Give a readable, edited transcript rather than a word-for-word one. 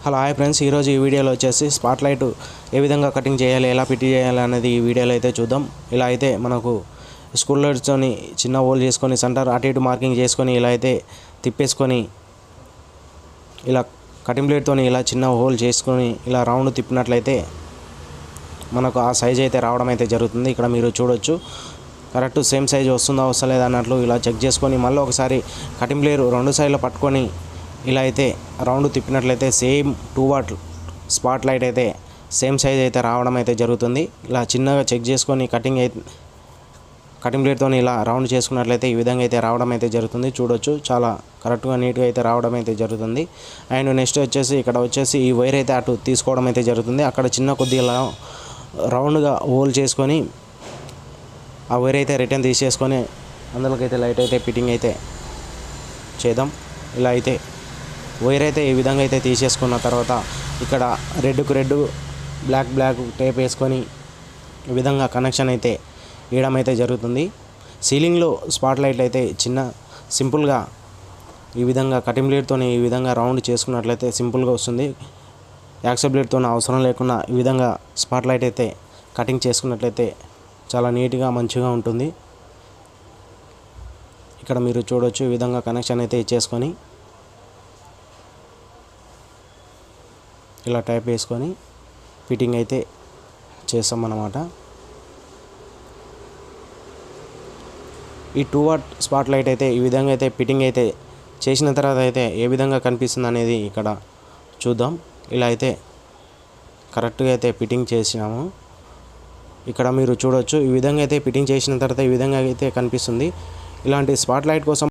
Hello hi friends, ఈరోజు ఈ వీడియోలో వచ్చేసి స్పాట్ లైట్ ఏ విధంగా కటింగ్ చేయాలి, ఎలా ఫిట్ చేయాలి అనేది ఈ వీడియోలో అయితే చూద్దాం. ఇలా అయితే మనకు స్కూల్ లైట్స్తోని చిన్న హోల్ చేసుకొని సెంటర్ అటు ఇటు మార్కింగ్ చేసుకొని ఇలా అయితే తిప్పేసుకొని ఇలా కటింగ్ బ్లేడ్తోని ఇలా చిన్న హోల్ చేసుకొని ఇలా రౌండ్ తిప్పినట్లయితే మనకు ఆ సైజ్ అయితే రావడం అయితే జరుగుతుంది. ఇక్కడ మీరు చూడొచ్చు, కరెక్ట్ సేమ్ సైజ్ వస్తుందా వస్తలేదా అన్నట్లు ఇలా చెక్ చేసుకొని మళ్ళీ ఒకసారి కటింగ్ బ్లేడ్ రెండు సైడ్లో పట్టుకొని ఇలా అయితే రౌండ్ తిప్పినట్లయితే సేమ్ 2 వాట్ స్పాట్ లైట్ అయితే సేమ్ సైజ్ అయితే రావడం అయితే జరుగుతుంది. ఇలా చిన్నగా చెక్ చేసుకొని కటింగ్ బ్లేడ్తో ఇలా రౌండ్ చేసుకున్నట్లయితే ఈ విధంగా అయితే రావడం అయితే జరుగుతుంది. చూడొచ్చు, చాలా కరెక్ట్గా నీట్గా అయితే రావడం అయితే జరుగుతుంది. అండ్ నెక్స్ట్ వచ్చేసి ఇక్కడ వచ్చేసి ఈ వైర్ అయితే అటు తీసుకోవడం అయితే జరుగుతుంది. అక్కడ చిన్న కొద్దిగా రౌండ్గా హోల్ చేసుకొని ఆ వైర్ అయితే రిటర్న్ తీసేసుకొని అందులోకైతే లైట్ అయితే ఫిట్టింగ్ అయితే చేద్దాం. ఇలా అయితే వైర్ అయితే ఈ విధంగా అయితే తీసేసుకున్న తర్వాత ఇక్కడ రెడ్కు రెడ్ బ్లాక్ టేప్ వేసుకొని ఈ విధంగా కనెక్షన్ అయితే వేయడం అయితే జరుగుతుంది. సీలింగ్లో స్పాట్ లైట్లు అయితే చిన్న సింపుల్గా ఈ విధంగా కటింగ్ బ్లేడ్తో ఈ విధంగా రౌండ్ చేసుకున్నట్లయితే సింపుల్గా వస్తుంది. యాక్సో బ్లేడ్తో అవసరం లేకుండా ఈ విధంగా స్పాట్ లైట్ అయితే కటింగ్ చేసుకున్నట్లయితే చాలా నీట్గా మంచిగా ఉంటుంది. ఇక్కడ మీరు చూడొచ్చు, ఈ విధంగా కనెక్షన్ అయితే ఇచ్చేసుకొని ఇలా టైప్ వేసుకొని ఫిట్టింగ్ అయితే చేస్తాం అన్నమాట. ఈ 2 వాట్ స్పాట్ లైట్ అయితే ఈ విధంగా అయితే ఫిట్టింగ్ అయితే చేసిన తర్వాత అయితే ఏ విధంగా కనిపిస్తుంది అనేది ఇక్కడ చూద్దాం. ఇలా అయితే కరెక్ట్గా అయితే ఫిట్టింగ్ చేసినాము. ఇక్కడ మీరు చూడొచ్చు, ఈ విధంగా అయితే ఫిట్టింగ్ చేసిన తర్వాత ఈ విధంగా అయితే కనిపిస్తుంది. ఇలాంటి స్పాట్ లైట్ కోసం